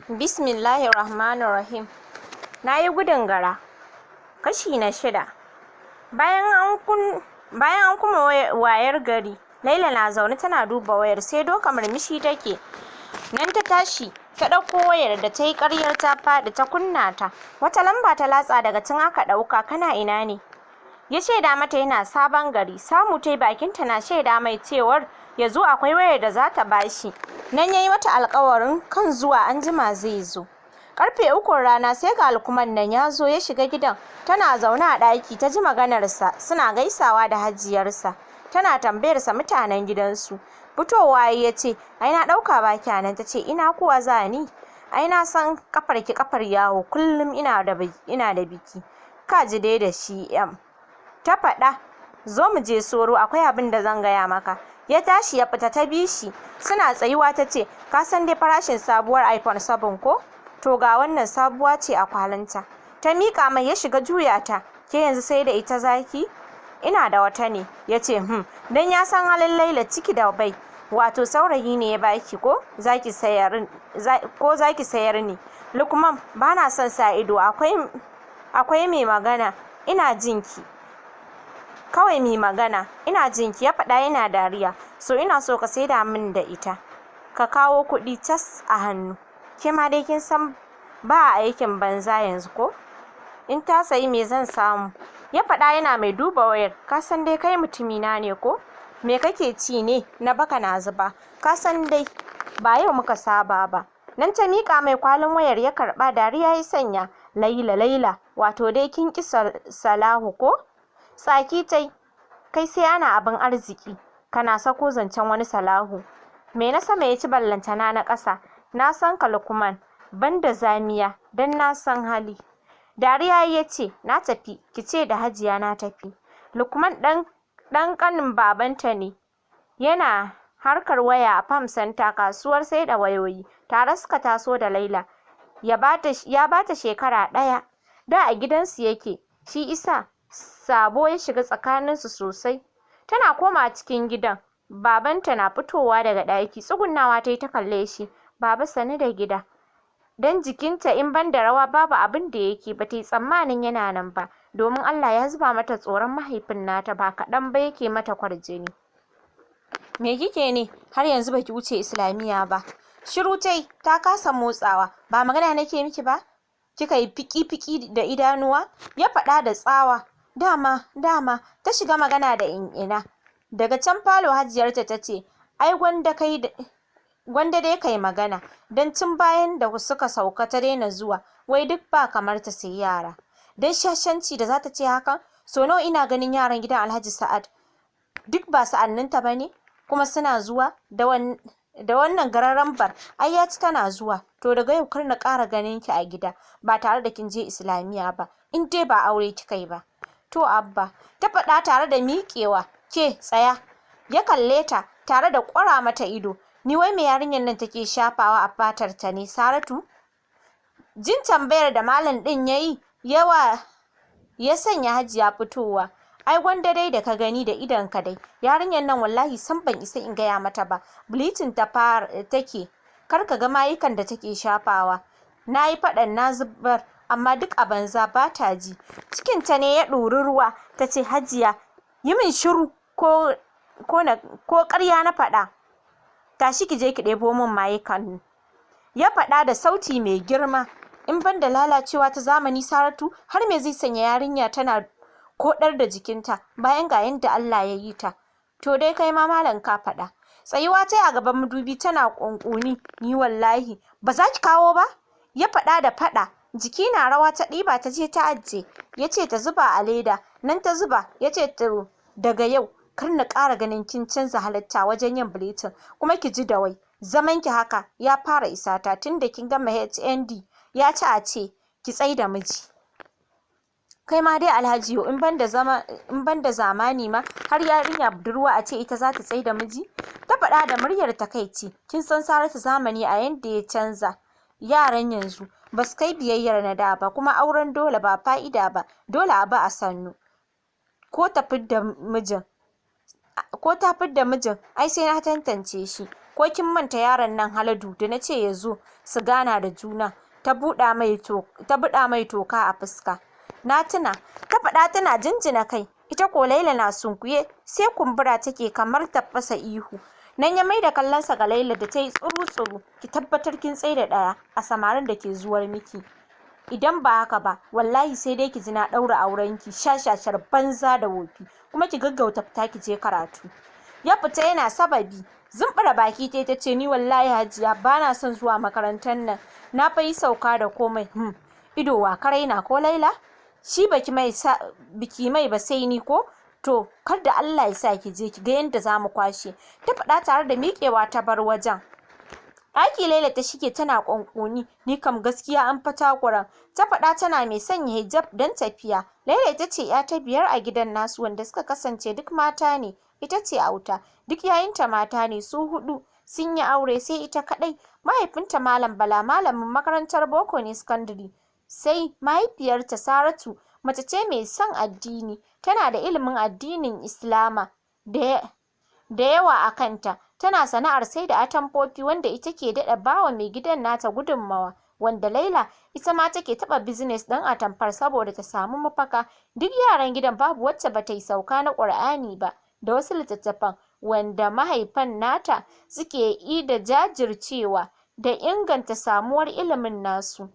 Bismillahirrahmanirrahim. Nayi gudun gara. Kashi na 6. Bayan an kuma wayar gari, Laila na zaune tana duba wayar sai doka murmushi take. Nan ta tashi ta ɗauko wayar da ta yi ƙaryar ta faɗi ta kunna ta. Wata lamba ta latsa daga tun aka ɗauka. Kana ina ne? Ya shaida mata yana Sabon Gari. Samu tai bakinta na shaida mai cewar ya zo akwai wayar da za ta bashi. Nan ya yi mata alƙawarin kan zuwa anjima zai zo. Karfe 3 rana sai ga Lukman nan ya zo ya shiga gidan. Tana zaune a ɗaki ta ji maganarsa, suna gaisawa da hajiyarsa. Tana tambayarsa mutanen gidansu. Fitowa ya ce, ai na ɗauka ba kyanan. Ta ce, ina kuwa za ni? Ai na san kafarki kafar yawo, kullum ina da biki. Ka ji dai da shi yam. Ta faɗa, zo mu je Soro, akwai abin da zan gaya maka. Ya tashi ya fita, ta bi shi. Suna tsayuwa ta ce, ka san dai farashin sabuwar iPhone 7 ko? To ga wannan sabuwa ce a kwalinta. Ta miƙa mai ya shiga juya ta. Ke yanzu sai da ita zaki? Ina da wata ne. Ya ce, dan ya san halin Laila ciki da bai. Wato saurayi ne ya baki ko zaki sayar ne? Lukman, ba na son sa ido. Akwai mai magana. Ina jinki. Kawai mai magana. Ina jinki, ya faɗa yana dariya. So ina so ka saida min da ita. Ka kawo kuɗi tas a hannu. Ke ma dai kin san ba a aikin banza yanzu ko? In ta sayi me zan samu? Ya faɗa yana mai duba wayar. Ka san dai kai mutumina ne ko? Me kake ci ne na baka na zuba? Ka san dai ba yau muka saba ba. Nan ta miƙa mai kwalin wayar ya karɓa, dariya ya sanya. Laila, wato dai kin ƙi Salahu ko? Tsaki tai. Kai sai ana abin arziki kana sako zancen wani Salahu. Me na sama ya ci ballantana na ƙasa? Na san ka Lukman, banda zamiya, dan na san hali. Dariya ya ce, na tafi, ki ce da Hajiya na tafi. Lukman ɗan ƙanin babanta ne. Yana harkar waya a Farm Center, kasuwar sai da wayoyi. Tare suka taso da Laila. Ya bata shekara 1. Da a gidansu yake, shi isa sabo ya shiga tsakaninsu sosai. Tana komawa cikin gidan. Babanta na fitowa daga ɗaki. Tsugunnawa ta yi ta kalle shi. Baba sani da gida. Dan jikinta in ban da rawa babu abin da yake, ba ta yi tsammanin yana nan ba, domin Allah ya zuba mata tsoron mahaifin nata ba kaɗan ba yake mata kwarjini. Me kike ne? Har yanzu baki wuce Islamiyya ba. Shiru tai, ta kasa motsawa. Ba magana nake miki ba? Kika yi fiki-fiki da idanuwa? Ya faɗa da tsawa. Dama, ta shiga magana da ina. Daga can falo hajiyarta ta ce, ai gwanda dai kai magana, don tun bayan da suka sauka ta daina zuwa, wai duk ba kamar ta sai yara. Don shashanci da za ta ce hakan, so nawa ina ganin yaran gidan Alhaji Sa'ad, duk ba sa'anninta ba ne, kuma suna zuwa da wannan gararan bar, ai ya ci tana zuwa. To daga yau kar na ƙara ganin ki a gida ba tare da kin je Islamiyya ba, in dai ba aure kika yi ba. To Abba, ta faɗa tare da miƙewa. Ke tsaya. Ya kalle ta tare da ƙwara mata ido. Ni wai me yarinyar nan take shafawa a fatar ta ne, Saratu? Jin tambayar da malam ɗin ya sanya Hajiya fitowa. Ai gwanda dai da ka gani da idonka dai. Yarinyar nan wallahi san ban isa in gaya mata ba. Bleaching ta take. Kar ka ga mayukan da take shafawa. Na yi faɗan na zubar, amma duk a banza ba ta ji. Cikinta ne ya ɗori ruwa. Ta ce, Hajiya, yi min shiru ko ƙarya na faɗa. Tashi ki je ki ɗebo min mayukan. Ya faɗa da sauti mai girma. In ban da lalacewa ta zamani, Saratu, har me zai sanya yarinya tana koɗar da jikinta bayan ga yanda Allah ya yi ta? To dai kai ma malam ka faɗa. Tsayuwa ta a gaban madubi tana ƙunƙuni. Ni wallahi ba za ki kawo ba? Ya faɗa da faɗa. Jiki na rawa ta ɗiba ta je ta ajiye. Ya ce ta zuba a leda. Nan ta zuba. Ya ce daga yau kar na ƙara ganin kin canza halitta wajen yin bleaching, kuma ki ji da wai zaman ki haka ya fara isata. Tunda kin gama HND ya ci a ce ki tsai da miji. Kai ma dai Alhaji, in ban da zamani ma har yarinya budurwa a ce ita za ta tsai da miji? Ta faɗa da muryar takaici. Kin san Saratu zamani a yanda ya canza. Yaran yanzu ba su kai biyayyar na da ba, kuma auren dole ba fa'ida ba, dole a ba a sannu. Ko ta fidda mijin ai sai na tantance shi, ko kin manta yaron nan Haladu da na ce ya zo su gana da juna, ta buɗa mai toka a fuska. Na tuna, ta faɗa tana jinjina kai. Ita ko Laila na sunkuye sai kumbura take kamar ta fasa ihu. Nan ya maida kallonsa ga Laila da ta yi tsuru-tsuru. Ki tabbatar kin tsaida ɗaya a samarin da ke zuwar miki. Idan ba haka ba, wallahi sai dai ki ji na ɗaura aurenki, shashashar banza da wofi, kuma ki gaggauta fita ki je karatu. Ya fita yana sababi. Zumbura baki ta ce, ni wallahi Hajiya bana son zuwa makarantar nan. Na fa yi sauka da komai. Ido wa ka raina ko Laila? Shi biki mai ba sai ni ko? To, kar da Allah ya sa ki je ki ga yadda za mu kwashe. Ta faɗa tare da miƙewa ta bar wajen. Ɗaki Laila ta shige tana ƙwanƙoni. Ni kam gaskiya an fa takura. Ta faɗa tana mai sanya hijab don tafiya. Laila ita ce 'ya ta biyar a gidan nasu wanda suka kasance duk mata ne. Ita ce auta. Duk yayinta mata ne su 4 sun yi aure sai ita kaɗai. Mahaifinta Malam Bala malamin makarantar boko ne sakandare. Sai mahaifiyarta Saratu mace ce mai son addini. Tana da ilimin addinin Islama da yawa a kanta. Tana sana'ar sai da atamfofi wanda ita ke daɗa bawa mai gidan nata gudunmawa. Wanda Laila ita ma take taɓa business ɗin atamfar saboda ta samu mafaka. Duk yaran gidan babu wacce ba ta yi sauka na Ƙur'ani ba da wasu littattafan wanda mahaifan nata suke yi da jajircewa da inganta samuwar ilimin nasu.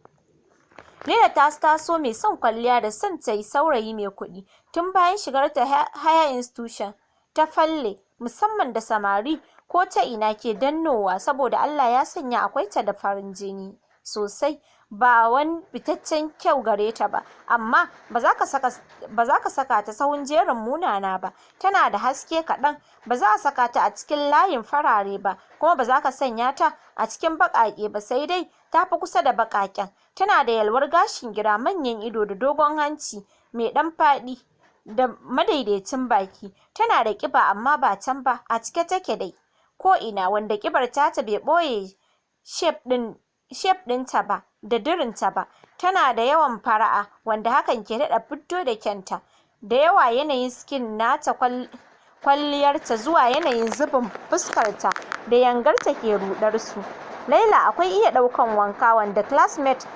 Laila ta taso mai son kwalliya da son ta yi saurayi mai kuɗi. Tun bayan shigarta higher institution ta falle, musamman da samari ko ta ina ke dannowa saboda Allah ya sanya akwai ta da farin jini sosai. Ba wani fitaccen kyau gare ta ba, amma ba za ka saka ta sahun jerin munana ba. Tana da haske kaɗan, ba za a saka ta a cikin layin farare ba, kuma ba za ka sanya ta a cikin baƙaƙe ba, sai dai ta fi kusa da baƙaƙen. Tana da yalwar gashin gira, manyan ido da dogon hanci mai ɗan faɗi da madaidaicin baki. Tana da ƙiba amma ba can ba, a cike take dai ko ina, wanda ƙibar ta bai ɓoye shape ɗinta ba da dirinta ba. Tana da yawan fara'a wanda hakan ke daɗa fito da kyanta. Da yawa yanayin skin nata, kwalliyarta zuwa yanayin zubin fuskarta da yangarta ke ruɗar su. Laila akwai iya ɗaukan wanka wanda classmate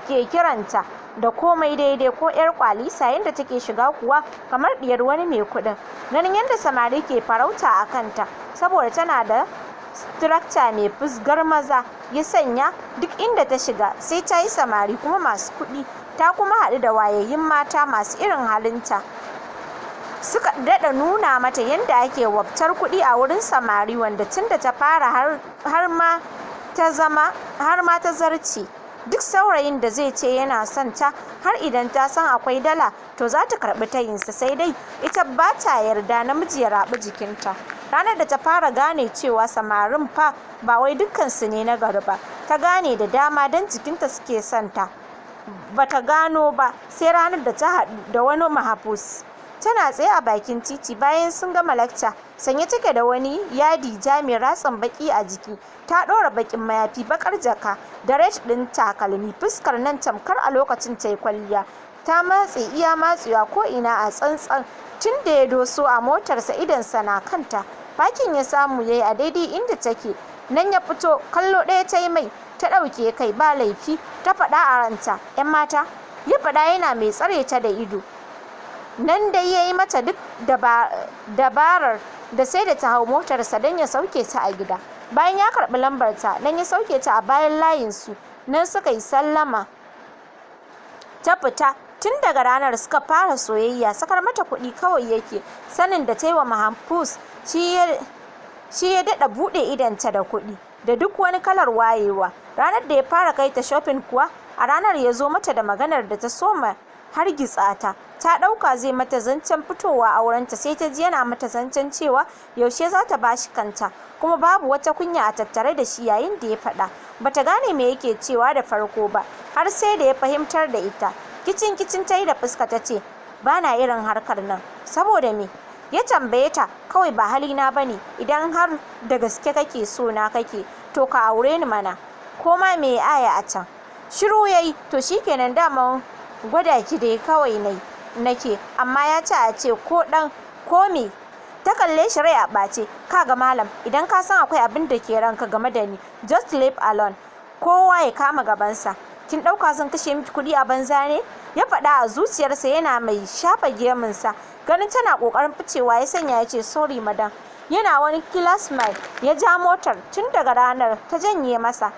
ke kiranta da komai daidai ko 'yar kwalisa yadda take shiga kuwa kamar ɗiyar wani mai kuɗin. Ganin yadda samari ke farauta a kanta saboda tana da structure mai fusgar maza ya sanya duk inda ta shiga sai ta yi samari kuma masu kuɗi. Ta kuma haɗu da wayayyun mata masu irin halinta. Suka daɗa nuna mata yadda ake wabtar kuɗi a wurin samari, wanda tun da ta fara har ma ta zarce. Duk saurayin da zai ce yana son ta, har idan ta san akwai dala to za ta karɓi tayinsa, sai dai ita ba ta yarda namiji ya raɓi jikinta. Ranar da ta fara gane cewa samarin fa ba wai dukkansu ne na gari ba, ta gane da dama don jikinta suke son ta. Ba ta gano ba sai ranar da ta haɗu da wani mahafus. Tana tsaye a bakin titi bayan sun gama lakca, sanye take da wani yadi ja mai ratsin baki a jiki. Ta ɗora bakin mayafi, bakar jaka da red ɗin takalmi. Fuskar nan tamkar a lokacin ta yi kwalliya. Ta matse iya matsewa ko ina a tsantsan. Tun da ya doso a motarsa idonsa na kanta. Bakin ya samu yayi a daidai inda take. Nan ya fito, kallo ɗaya ta yi mai, ta ɗauke kai ba laifi, ta faɗa a ranta. 'Yan mata, ya faɗa yana mai tsare ta da ido. Nan dai ya yi mata duk dabarar da sai da ta hau motarsa don ya sauke ta a gida. Bayan ya karɓi lambarta, nan ya sauke ta a bayan layinsu. Nan suka yi sallama, ta fita. Tun daga ranar suka fara soyayya. Sakar mata kuɗi kawai yake. Sanin da ta yi wa Mahfuz shi ya daɗa buɗe idonta da kuɗi da duk wani kalar wayewa. Ranar da ya fara kai ta shopping kuwa, a ranar ya zo mata da maganar da ta soma hargitsa ta. Ta ɗauka zai mata zancen fitowa aurenta, sai ta ji yana mata zancen cewa yaushe za ta bashi kanta, kuma babu wata kunya a tattare da shi yayin da ya faɗa. Bata gane me yake cewa da farko ba, har sai da ya fahimtar da ita. Kicin ta yi da fuska ta ce, ba na irin harkar nan. Saboda me? Ya tambaye ta. Kawai ba halina ba ne. Idan har da gaske kake so na kake, to ka aure ni mana, ko ma me aya a can. Shiru yayi. To shikenan, dama gwada ki dai kawai nake, amma ya ce a ce ko me ta kalle shi rai a ɓace. Kaga malam, idan ka san akwai abin da ke ranka game da ni, just leave alone. Kowa ya kama gabansa. Kin ɗauka zan kashe miki kuɗi a banza ne? Ya faɗa a zuciyarsa yana mai shafa gemunsa. Ganin tana ƙoƙarin ficewa ya sanya ya ce sorry madam. Yana wani killer smile ya ja motar. Tun daga ranar ta janye masa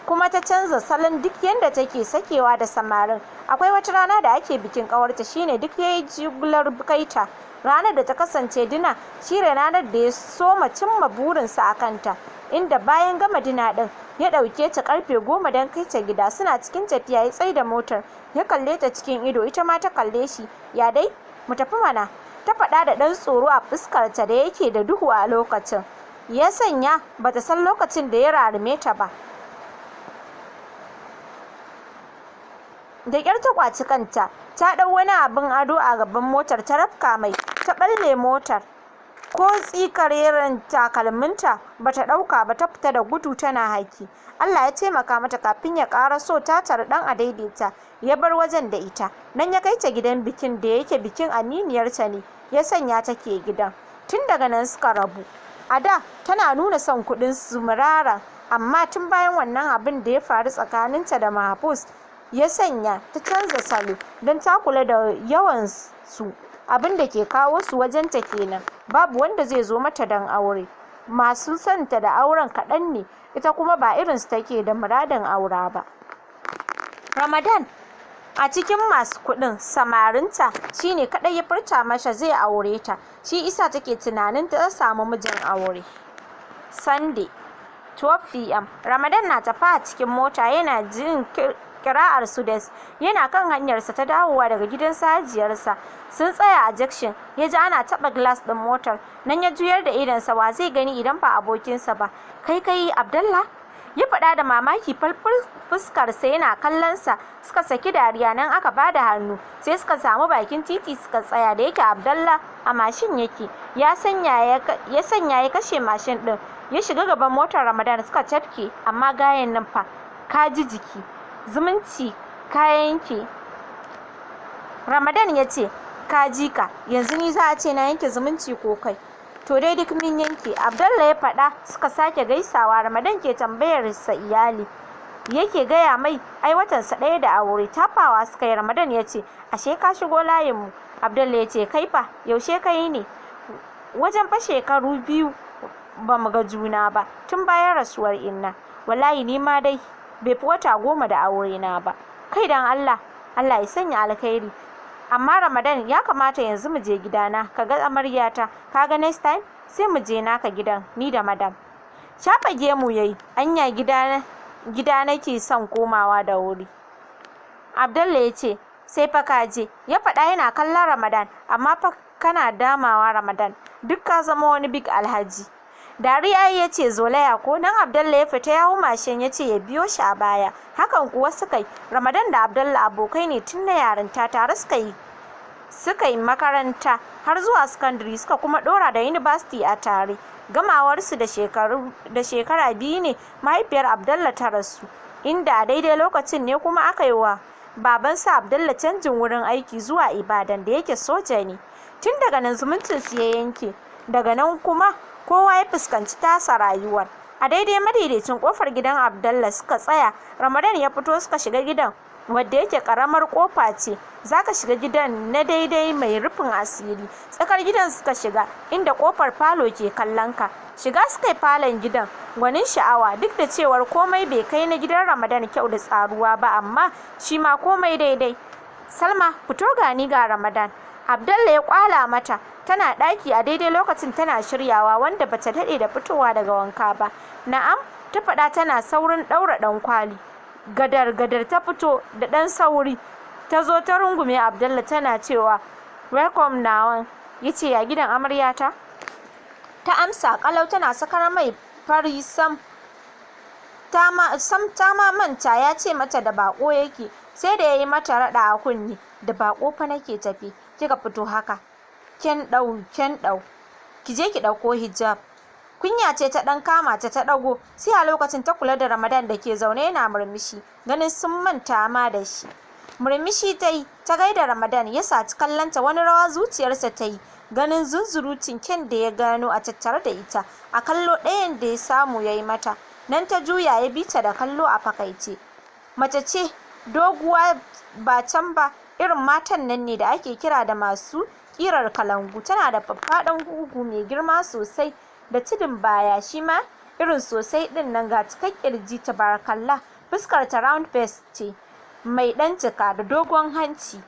kuma ta canza salon duk yadda take sakewa da samarin. Akwai wata rana da ake bikin ƙawarta shine duk yayi jigular kaita. Ranar da ta kasance dina shine ranar da ya soma cimma burinsa a kanta, inda bayan gama dina ɗin ya ɗauke ta ƙarfe 10 don kai ta gida. Suna cikin tafiya ya tsaida motar ya kalle ta cikin ido, ita ma ta kalle shi. Ya dai, mu tafi mana, ta faɗa da ɗan tsoro a fuskarta da yake da duhu a lokacin. Ya sanya bata san lokacin da ya rarume ta ba. Da ƙyar ta ƙwaci kanta, ta ɗau wani abin ado a gaban motar ta rafka mai, ta ɓalle motar. Ko tsikareren takalminta bata ɗauka ba, ta fita da gudu tana haki. Allah ya taimaka mata kafin ya ƙaraso ta tare ɗan adaidaita ya bar wajen da ita. Nan ya kai ta gidan bikin da yake bikin aminiyarta ne, ya sanya take gidan. Tun daga nan suka rabu. A da tana nuna son kuɗin su murara, amma tun bayan wannan abin da ya faru tsakaninta da Mahfuz ya sanya ta canza salo don ta kula da yawan su. Abin da ke kawo su wajenta kenan. Babu wanda zai zo mata don aure. Masu santa da auren kaɗan ne, ita kuma ba irinsu take da muradin aura ba. Ramadan a cikin masu kuɗin samarinta shine kaɗai ya furta mata zai aure ta, shi isa take tunanin ta samu mijin aure. Sunday 12 PM Ramadan na tafa a cikin mota yana jin kira'ar Sudes. Yana kan hanyarsa ta dawowa daga gidan sajiyarsa. Sun tsaya a junction, ya ji ana taɓa glass ɗin motar. Nan ya juyar da idonsa, wa zai gani idan ba abokinsa ba. Kai Abdallah, ya faɗa da mamaki falfal fuskarsa yana kallonsa. Suka saki dariya, nan aka bada hannu sai suka samu bakin titi suka tsaya. Da yake Abdallah a mashin yake, ya sanya ya kashe mashin ɗin ya shiga gaban motar Ramadan suka tafke. Amma gayen nan fa ka ji jiki, zumunci ka yanke. Ramadan ya ce ka ji ka, yanzu ni za a ce na yanke zumunci ko kai? To dai duk min yanke, Abdallah ya faɗa. Suka sake gaisawa. Ramadan ke tambayar sa iyali, yake gaya mai ai watansa ɗaya da aure. Tafawa suka yi. Ramadan ya ce ashe ka shigo layinmu. Abdallah ya ce kai fa yaushe ka yi ne? Wajen fa shekaru 2 ba mu ga juna ba, tun bayan rasuwar inna. Wallahi ni ma dai bai fi wata 10 da aure na ba. Kai dan Allah ya sanya alkhairi. Amma Ramadan ya kamata yanzu mu je gidana ka ga amaryata, kaga next time sai mu je naka gidan ni da madam. Shafa gemu yayi. Anya gida nake son komawa da wuri. Abdallah ya ce sai fa ka je, ya faɗa yana kallon Ramadan. Amma fa kana damawa Ramadan, duk ka zama wani big alhaji. Dariya ya ce zolaya ko. Nan Abdallah ya fita ya hau mashin ya ce ya biyo shi a baya. Hakan kuwa suka yi. Ramadan da Abdallah abokai ne tun na yarinta, tare suka yi makaranta har zuwa secondary, suka kuma ɗora da university a tare. Gamawarsu da shekara 2 ne mahaifiyar Abdallah ta rasu, inda a daidai lokacin ne kuma aka yi wa babansa Abdallah canjin wurin aiki zuwa Ibadan da yake soja ne. Tun daga nan zumuncinsu ya yanke. Daga nan kuma kowa ya fuskanci tasa rayuwar. A daidai madaidaicin kofar gidan Abdallah suka tsaya. Ramadan ya fito suka shiga gidan, wadda yake karamar kofa ce. Zaka shiga gidan na daidai mai rufin asiri. Tsakar gidan suka shiga, inda kofar falo ke kallon ka. Shiga suka yi falon gidan gwanin sha'awa, duk da cewar komai bai kai na gidan Ramadan kyau da tsaruwa ba, amma shi ma komai daidai. Salma, fito gani ga Ramadan. Abdallah ya kwala mata. Tana ɗaki a daidai lokacin tana shiryawa, wanda bata daɗe da fitowa daga wanka ba. Na'am, ta faɗa tana saurin ɗaura ɗan kwali. Gadar ta fito da ɗan sauri. Ta zo ta rungume Abdallah tana cewa welcome nawan. Ya ce ya gidan amaryata? Ta amsa kalau tana sakar mai fari sam. Ta ma manta ya ce mata da bako yake, sai da ya yi mata raɗa a kunni. Da bako fa nake tafi, kika fito haka. Ken ɗau, ki je ki ɗauko hijab. Kunya ce ta ɗan kama ta ɗago, sai a lokacin ta kula da Ramadan da ke zaune yana murmushi, ganin sun manta ma da shi. Murmushi ta yi, ta gaida Ramadan, ya saci kallonta, wani rawa zuciyarsa ta yi ganin zunzurutun kyan da ya gano a tattare da ita a kallo ɗayan da ya samu ya yi mata. Nan ta juya ya bi ta da kallo a fakaice. Mace ce doguwa ba can ba, irin matan nan ne da ake kira da masu ƙirar kalangu. Tana da faffaɗan ƙugu mai girma sosai da tudun baya shi ma irin sosai ɗin nan, ga cikar ƙirji tabarakallah. Fuskar ta round face ce mai ɗan cika da dogon hanci.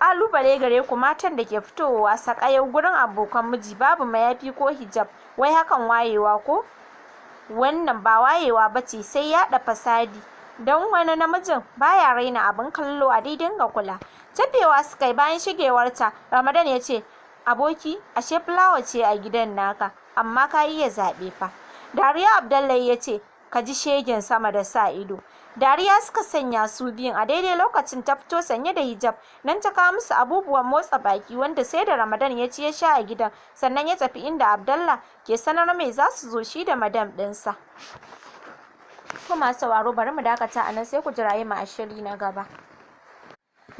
Ƙalubale gare ku matan da ke fitowa sakayau gurin abokan miji babu mayafi ko hijab, wai hakan wayewa ko? Wannan ba wayewa ba ce, sai yaɗa fasadi. Don wani namijin baya raina abin kallo, a dai dinga kula. Tafewa suka yi bayan shigewarta. Ramadan ya ce, aboki ashe fulawa ce a gidan naka, amma ka iya zaɓe fa. Dariya Abdullahi ya ce, ka ji shegen sama da sa ido. Dariya suka sanya su biyun. A daidai lokacin ta fito sanye da hijab. Nan ta kawo musu abubuwan motsa baki wanda sai da Ramadan ya ci ya sha a gidan, sannan ya tafi inda Abdallah ke sanar mai za su zo shi da madam ɗinsa. To masu sauraro bari mu dakata a nan, sai ku jira mu a shiri na gaba.